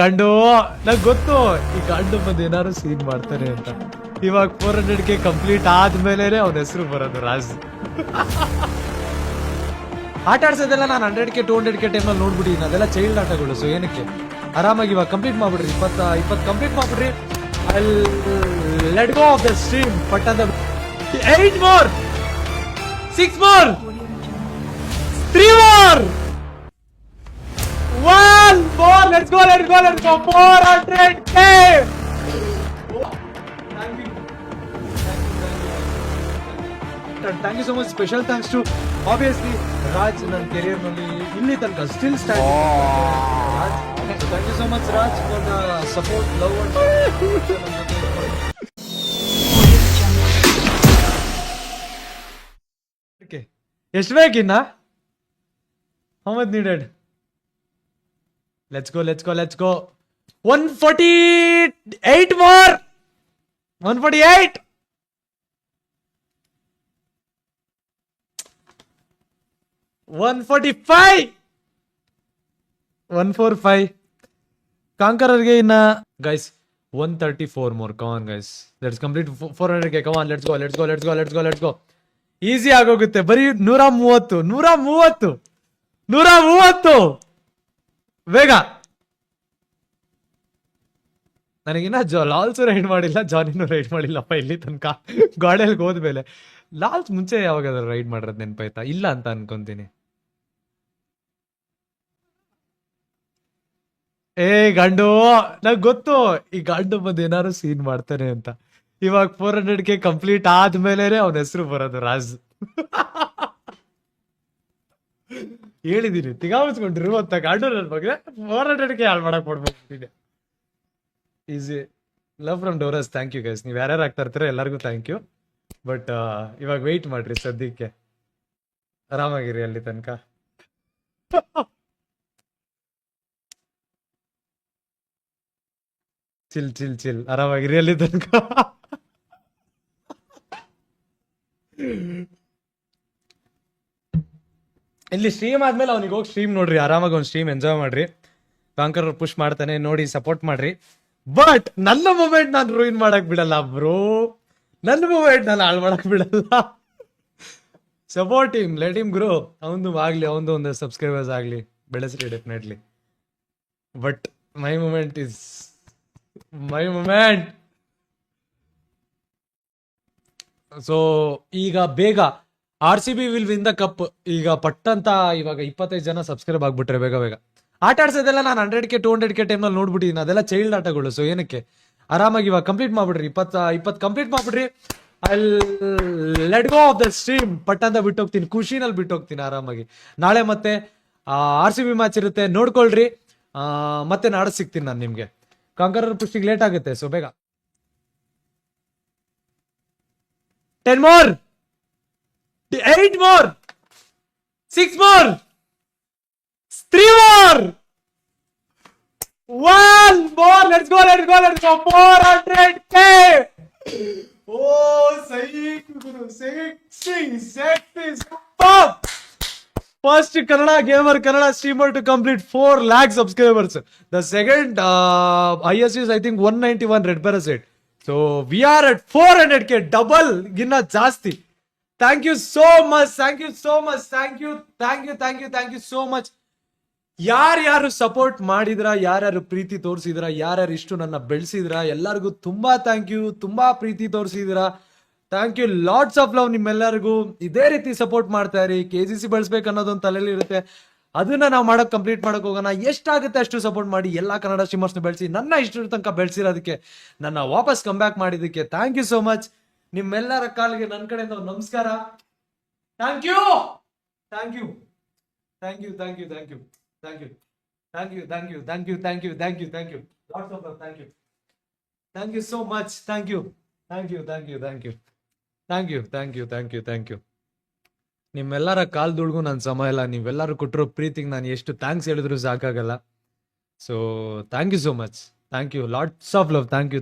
ಗಂಡು ನಂಗೆ ಗೊತ್ತು ಈ ಗಂಡು ಬಂದು ಏನಾದ್ರು ಸೀನ್ ಮಾಡ್ತಾನೆ ಅಂತ. ಇವಾಗ 400K ಕಂಪ್ಲೀಟ್ ಆದ್ಮೇಲೆ ಅವನ ಹೆಸರು ಬರೋದು ರಾಜ್. ಆಟ ಆಡ್ಸೋದೆಲ್ಲ ನಾನು 100K 200K ಟೈಮಲ್ಲಿ ನೋಡ್ಬಿಟ್ಟಿದ್ದೀನಿ. ಅದೆಲ್ಲ ಚೈಲ್ಡ್ ಆಟಗಳು. ಸೊ ಏನಕ್ಕೆ ಆರಾಮಾಗಿ ಇವಾಗ ಕಂಪ್ಲೀಟ್ ಮಾಡ್ಬಿಡ್ರಿ. 20 ಕಂಪ್ಲೀಟ್ ಮಾಡ್ಬಿಡ್ರಿ. Let go of the stream. But ಅದ 8 more 6 more 3 more 1 more. Let's go 400K. Thank you so much. Special thanks to obviously Raj. ನನ್ನ ಕೆರಿಯರ್ ನಲ್ಲಿ ಇಲ್ಲಿ ತನಕ still standing. Thank you so much Raj for the support, love and okay. ಎಷ್ಟು ಬೇಕಿನ್ನ? How much needed? Let's go 148 more 148 145 145 ಕಾಂಕರರ್ಗೆ ಇನ್ನ guys 134 more. come on guys, let's complete 400K. come on, let's go. Easy ಆಗೋಗುತ್ತೆ. ಬರೀ 130 ಬೇಗ. ನನಗಿನ್ನ ಲಾಲ್ಸು ride ಮಾಡಿಲ್ಲ, ಜಾನಿನೂ ride ಮಾಡಿಲ್ಲಪ್ಪ ಇಲ್ಲಿ ತನಕ. ಗಾಡಿಯಲ್ಲಿ ಹೋದ್ಮೇಲೆ ಲಾಲ್ಸ್ ಮುಂಚೆ ಯಾವಾಗಾದ್ರೂ ರೈಡ್ ಮಾಡಿರೋದು ನೆನಪಾಯ್ತಾ? ಇಲ್ಲ ಅಂತ ಅನ್ಕೊಂತೀನಿ. ಗಂಡು ನಂಗೆ ಗೊತ್ತು ಈ ಗಂಡು ಬಂದು ಏನಾದ್ರು ಸೀನ್ ಮಾಡ್ತಾನೆ ಅಂತ. ಇವಾಗ 400K ಕಂಪ್ಲೀಟ್ ಆದ್ಮೇಲೆ ಅವನ ಹೆಸರು ಬರೋದು ರಾಜ್. ಹೇಳಿದೀನಿ ತಿಗಾಮಿಸ್ಕೊಂಡ್ರು ಅಂತ ಗಂಡು ನನ್ನ ಬಗ್ಗೆ 400K ಹಾಳು ಮಾಡಕ್ ಕೊಡ್ಬೇಕು. Easy love from doors. Thank you guys. ನೀವು ಯಾರ್ಯಾರು ಆಗ್ತಾ ಇರ್ತೀರ ಎಲ್ಲರಿಗೂ ಥ್ಯಾಂಕ್ ಯು. ಬಟ್ ಇವಾಗ ವೆಯ್ಟ್ ಮಾಡ್ರಿ ಸದ್ಯಕ್ಕೆ. ಆರಾಮಾಗಿರಿ ಅಲ್ಲಿ ತನಕ. ಚಿಲ್ ಆರಾಮಾಗಿರಿ ಅಲ್ಲಿ ತನಕ. ಇಲ್ಲಿ ಸ್ಟ್ರೀಮ್ ಆದ್ಮೇಲೆ ಅವ್ನಿಗೆ ಹೋಗಿ ಸ್ಟ್ರೀಮ್ ನೋಡ್ರಿ. ಆರಾಮಾಗಿ ಒಂದು ಸ್ಟ್ರೀಮ್ ಎಂಜಾಯ್ ಮಾಡ್ರಿ. ಕಾಂಕರ್ ಪುಷ್ ಮಾಡ್ತಾನೆ ನೋಡಿ, ಸಪೋರ್ಟ್ ಮಾಡ್ರಿ. ಬಟ್ ನನ್ನ ಮೂಮೆಂಟ್ ನಾನು ರೂಯಿನ್ ಮಾಡಕ್ ಬಿಡಲ್ಲ ಬ್ರೋ. ನನ್ನ ಮೂಮೆಂಟ್ ನಾನು ಹಾಳು ಮಾಡಕ್ ಬಿಡಲ್ಲ. Support him, let him grow. ಅವನು ಆಗ್ಲಿ, ಅವನು ಒಂದು ಸಬ್ಸ್ಕ್ರೈಬರ್ಸ್ ಆಗ್ಲಿ, ಬೆಳೆಸ್ರಿ definitely. But my moment is my moment. So ಈಗ ಬೇಗ RCB will win the cup. ಈಗ ಪಟ್ಟಂತ ಇವಾಗ 25 ಜನ ಸಬ್ಸ್ಕ್ರೈಬ್ ಆಗ್ಬಿಟ್ರೆ ಬೇಗ. ಆಟ ಆಡ್ಸೋದೆಲ್ಲ ನಾನು 100K 200K ಟೈಮಲ್ಲಿ ನೋಡ್ಬಿಟ್ಟಿದ್ದೀನಿ. ಅದೆಲ್ಲ ಚೈಲ್ಡ್ ಆಟಗಳು. ಸೊ ಏನಕ್ಕೆ ಆರಾಮಾಗಿ ಇವಾಗ ಕಂಪ್ಲೀಟ್ ಮಾಡ್ಬಿಡ್ರಿ. 20 ಕಂಪ್ಲೀಟ್ ಮಾಡ್ಬಿಡ್ರಿ. Let go of the stream. ಪಟ್ಟಂತ ಬಿಟ್ಟೋಗ್ತೀನಿ, ಖುಷಿನಲ್ಲಿ ಬಿಟ್ಟೋಗ್ತೀನಿ ಆರಾಮಾಗಿ. ನಾಳೆ ಮತ್ತೆ RCB ಮ್ಯಾಚ್ ಇರುತ್ತೆ, ನೋಡ್ಕೊಳ್ರಿ. ಮತ್ತೆ ನಾಳೆ ಸಿಗ್ತೀನಿ ನಾನು ನಿಮ್ಗೆ. ಕಾಂಕರರ್ ಪುಷ್ಟಿಗೆ ಲೇಟ್ ಆಗುತ್ತೆ, ಸೊ ಬೇಗ. 10 more 8 more 6 more 3 more 1 more. Let's go 400K. Oh, sexy superb. First Kannada streamer to complete 4 lakh subscribers. The second highest is I think 191 Red Parasite. So we are at 400K, double ginna ಜಾಸ್ತಿ. Thank you so much. Thank you so much. ಯಾರ್ಯಾರು support ಮಾಡಿದ್ರ, ಯಾರ್ಯಾರು ಪ್ರೀತಿ ತೋರಿಸಿದ್ರ, ಯಾರ್ಯಾರು ಇಷ್ಟು ನನ್ನ ಬೆಳೆಸಿದ್ರ, ಎಲ್ಲರಿಗೂ ತುಂಬಾ thank you. ತುಂಬಾ ಪ್ರೀತಿ ತೋರಿಸಿದ್ರ. Thank you, lots of love ನಿಮ್ಮೆಲ್ಲರಿಗೂ. ಇದೇ ರೀತಿ ಸಪೋರ್ಟ್ ಮಾಡ್ತಾ ಇರಿ. KGC ಬೆಳೆಸ್ಬೇಕು ಅನ್ನೋದೊಂದು ತಲೆಯಲ್ಲಿ ಇರುತ್ತೆ. ಅದನ್ನ ನಾವು ಕಂಪ್ಲೀಟ್ ಮಾಡಕ್ ಹೋಗೋಣ. ಎಷ್ಟಾಗುತ್ತೆ ಅಷ್ಟು ಸಪೋರ್ಟ್ ಮಾಡಿ. ಎಲ್ಲಾ ಕನ್ನಡ ಸ್ಟ್ರೀಮರ್ಸ್ನ ಬೆಳೆಸಿ, ನನ್ನ ಇಷ್ಟರ ತನಕ ಬೆಳೆಸಿರೋದಕ್ಕೆ, ನನ್ನ ವಾಪಸ್ ಕಮ್ ಬ್ಯಾಕ್ ಮಾಡಿದಕ್ಕೆ ಥ್ಯಾಂಕ್ ಯು ಸೋ ಮಚ್. ನಿಮ್ಮೆಲ್ಲರ ಕಾಲಿಗೆ ನನ್ನ ಕಡೆಯಿಂದ ಒಂದು ನಮಸ್ಕಾರ. Thank you lots of love. Thank you so much. Thank you. ನಿಮ್ಮೆಲ್ಲರ ಕಾಲ್ದುಳ್ಗೂ ನನ್ನ ಸಮಯ ಇಲ್ಲ. ನೀವೆಲ್ಲರೂ ಕೊಟ್ಟಿರೋ ಪ್ರೀತಿಗೆ ನಾನು ಎಷ್ಟು ಥ್ಯಾಂಕ್ಸ್ ಹೇಳಿದ್ರು ಸಾಕಾಗಲ್ಲ. So thank you so much. Thank you, lots of love. Thank you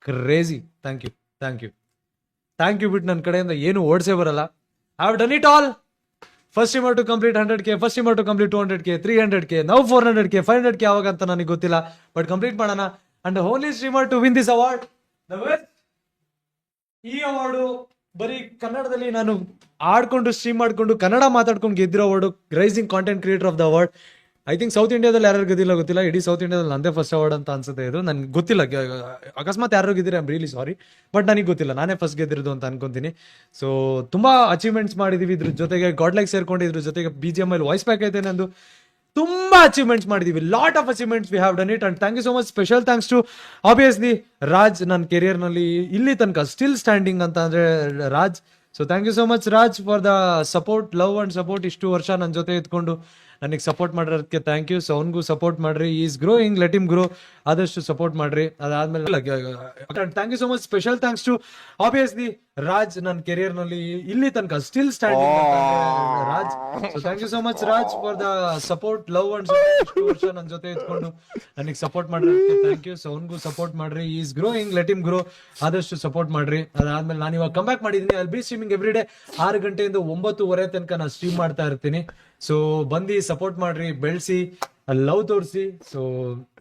crazy. Thank you ಬಿಟ್ಟು ನನ್ನ ಕಡೆಯಿಂದ ಏನು ಓಡಿಸೇ ಬರಲ್ಲ. I have done it all first streamer to complete 100K, first streamer to complete 200K, 300K, ನಾವು 400K, 500K ಯಾವಾಗ ಅಂತ ನನಗೆ ಗೊತ್ತಿಲ್ಲ, ಬಟ್ ಕಂಪ್ಲೀಟ್ ಮಾಡೋಣ. And only streamer to win this award. ಈ ಅವಾರ್ಡು ಬರೀ ಕನ್ನಡದಲ್ಲಿ ನಾನು ಆಡ್ಕೊಂಡು ಸ್ಟ್ರೀಮ್ ಮಾಡ್ಕೊಂಡು ಕನ್ನಡ ಮಾತಾಡ್ಕೊಂಡು ಗೆದ್ದಿರೋ award, rising content creator of the award. I think south ಇಂಡಿಯಾದಲ್ಲಿ ಯಾರು ಗೆದ್ದಿಲ್ಲ ಗೊತ್ತಿಲ್ಲ, ಇಡೀ ಸೌತ್ ಇಂಡಿಯಾದಲ್ಲಿ ನಂದೇ ಫಸ್ಟ್ ಅವಾರ್ಡ್ ಅಂತ ಅನ್ಸುತ್ತೆ ಇದು. ನನ್ಗೆ ಗೊತ್ತಿಲ್ಲ, ಅಕಸ್ಮಾತ್ ಯಾರು ಗೆದ್ದಿರಿ, ಐಮ್ ರಿಯಲಿ ಸಾರಿ, ಬಟ್ ನನಗೆ ಗೊತ್ತಿಲ್ಲ, ನಾನೇ ಫಸ್ಟ್ ಗೆದ್ದಿರೋದು ಅಂತ ಅನ್ಕೊಂತೀನಿ. ಸೊ ತುಂಬಾ ಅಚೀವ್ಮೆಂಟ್ಸ್ ಮಾಡಿದೀವಿ, ಇದ್ರ ಜೊತೆಗೆ ಗಾಡ್ ಲೈಕ್ ಸೇರ್ಕೊಂಡು, ಇದ್ರ ಜೊತೆಗೆ BGM ಅಲ್ಲಿ ವಾಯ್ಸ್ ಪ್ಯಾಕ್ ಐತೆ ನಂದು. ತುಂಬಾ ಅಚೀವ್ಮೆಂಟ್ಸ್ ಮಾಡಿದೀವಿ, lot of achievements we have done it. And thank you so much. Special thanks to obviously Raj, ನನ್ನ ಕೆರಿಯರ್ ನಲ್ಲಿ ಇಲ್ಲಿ ತನಕ ಸ್ಟಿಲ್ ಸ್ಟ್ಯಾಂಡಿಂಗ್ ಅಂತ ಅಂದ್ರೆ Raj. So thank you so much Raj for the support, love and support. ಇಷ್ಟು ವರ್ಷ ನನ್ನ ಜೊತೆ ಇದ್ಕೊಂಡು ನನಗೆ ಸಪೋರ್ಟ್ ಮಾಡಿರೋದಕ್ಕೆ ಥ್ಯಾಂಕ್ ಯು. ಸೊ ಅವನಿಗೂ ಸಪೋರ್ಟ್ ಮಾಡ್ರಿ, is growing, let him grow, ಆದಷ್ಟು ಸಪೋರ್ಟ್ ಮಾಡ್ರಿ. ಅದಾದ್ಮೇಲೆ thank you so much. Special thanks to obviously Raj, ನನ್ನ ಕೆರಿಯರ್ ನಲ್ಲಿ ಇಲ್ಲಿ ತನಕ still standing Raj. So thank you so much Raj for the support, love and support. ಇಷ್ಟು ವರ್ಷ ನನ್ನ ಜೊತೆ ಇದ್ಕೊಂಡು ನನಗೆ ಸಪೋರ್ಟ್ ಮಾಡಿರೋದಕ್ಕೆ ಥ್ಯಾಂಕ್ ಯು. ಸೊ ಅವನಿಗೂ ಸಪೋರ್ಟ್ ಮಾಡ್ರಿ, is growing, let him grow, ಆದಷ್ಟು ಸಪೋರ್ಟ್ ಮಾಡ್ರಿ. ಅದಾದ್ಮೇಲೆ ನಾನು ಇವಾಗ ಕಮ್ ಬ್ಯಾಕ್ ಮಾಡಿದ್ದೀನಿ. I'll be streaming every day 6 ಗಂಟೆಯಿಂದ 9:30 ತನಕ ನಾನು ಸ್ಟ್ರೀಮ್ ಮಾಡ್ತಾ ಇರ್ತೀನಿ. ಸೊ ಬಂದು ಸಪೋರ್ಟ್ ಮಾಡ್ರಿ, ಬೆಳೆಸಿ, ಲವ್ ತೋರಿಸಿ. ಸೊ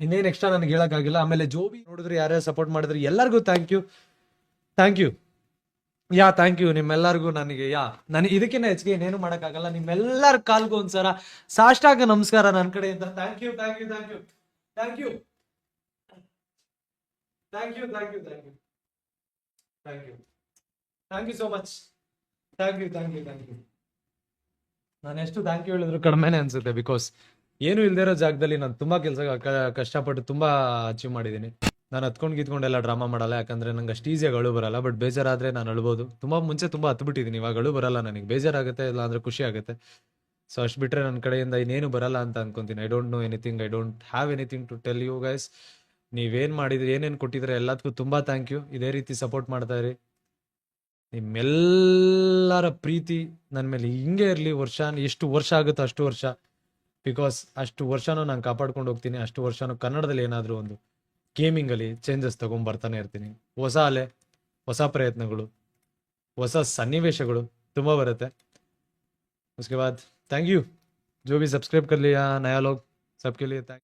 ಇನ್ನೇನು ಎಕ್ಸ್ಟ್ರಾ ನನಗೆ ಹೇಳಕ್ಕಾಗಿಲ್ಲ. ಆಮೇಲೆ ಜೋಬಿ ನೋಡಿದ್ರೆ ಯಾರ್ಯಾರು ಸಪೋರ್ಟ್ ಮಾಡಿದ್ರೆ ಎಲ್ಲರಿಗೂ thank you, thank you, yeah thank you ನಿಮ್ಮೆಲ್ಲರಿಗೂ. ನನಗೆ ಇದಕ್ಕಿಂತ ಹೆಚ್ಚಿಗೆ ಇನ್ನೇನು ಮಾಡೋಕ್ಕಾಗಲ್ಲ. ನಿಮ್ಮೆಲ್ಲರ ಕಾಲ್ಗೂ ಒಂದ್ಸಲ ಸಾಷ್ಟಾಂಗ ನಮಸ್ಕಾರ ನನ್ನ ಕಡೆಯಿಂದ. Thank you, thank you, thank you, thank you, thank you, thank you, thank you, thank you, thank you so much. Thank you, thank you, thank you. ನಾನು ಎಷ್ಟು ಥ್ಯಾಂಕ್ ಯು ಹೇಳಿದ್ರು ಕಡಿಮೆನೆ ಅನ್ಸುತ್ತೆ. ಬಿಕಾಸ್ ಏನು ಇಲ್ದೇ ಇರೋ ಜಾಗದಲ್ಲಿ ನಾನು ತುಂಬಾ ಕೆಲಸ ಕಷ್ಟಪಟ್ಟು ತುಂಬಾ ಅಚೀವ್ ಮಾಡಿದ್ದೀನಿ. ನಾನು ಹತ್ಕೊಂಡು ಗಿತ್ಕೊಂಡೆಲ್ಲ ಡ್ರಾಮಾ ಮಾಡಲ್ಲ, ಯಾಕಂದ್ರೆ ನಂಗೆ ಅಷ್ಟು ಈಸಿಯಾಗಿ ಅಳು ಬರಲ್ಲ. ಬಟ್ ಬೇಜಾರಾದ್ರೆ ನಾನು ಅಳ್ಬೋದು. ತುಂಬಾ ಮುಂಚೆ ತುಂಬಾ ಹತ್ಬಿಟ್ಟಿದ್ದೀನಿ, ಇವಾಗ ಅಳು ಬರಲ್ಲ ನನಗೆ. ಬೇಜಾರಾಗುತ್ತೆ, ಇಲ್ಲ ಅಂದ್ರೆ ಖುಷಿ ಆಗುತ್ತೆ. ಸೊ ಅಷ್ಟು ಬಿಟ್ರೆ ನನ್ನ ಕಡೆಯಿಂದ ಇನ್ನೇನು ಬರಲ್ಲ ಅಂತ ಅನ್ಕೊಂತೀನಿ. I don't know anything, I don't have anything to tell you guys. ನೀವೇನ್ ಮಾಡಿದ್ರಿ, ಏನೇನು ಕೊಟ್ಟಿದ್ರೆ ಎಲ್ಲದಕ್ಕೂ ತುಂಬಾ ಥ್ಯಾಂಕ್ ಯು. ಇದೇ ರೀತಿ ಸಪೋರ್ಟ್ ಮಾಡ್ತಾ ಇರಿ. ನಿಮ್ಮೆಲ್ಲರ ಪ್ರೀತಿ ನನ್ನ ಮೇಲೆ ಹಿಂಗೆ ಇರಲಿ. ಎಷ್ಟು ವರ್ಷ ಆಗುತ್ತೋ ಅಷ್ಟು ವರ್ಷ, ಬಿಕಾಸ್ ಅಷ್ಟು ವರ್ಷನೂ ನಾನು ಕಾಪಾಡ್ಕೊಂಡು ಹೋಗ್ತೀನಿ. ಅಷ್ಟು ವರ್ಷನೂ ಕನ್ನಡದಲ್ಲಿ ಏನಾದರೂ ಒಂದು ಗೇಮಿಂಗಲ್ಲಿ ಚೇಂಜಸ್ ಬರ್ತಾನೆ ಇರ್ತೀನಿ. ಹೊಸ ಅಲೆ, ಹೊಸ ಪ್ರಯತ್ನಗಳು, ಹೊಸ ಸನ್ನಿವೇಶಗಳು ತುಂಬ ಬರುತ್ತೆ. उसके बाद थैंक यू जो भी सब्सक्राइब कर लिया, नया लोग सबके लिए थैंक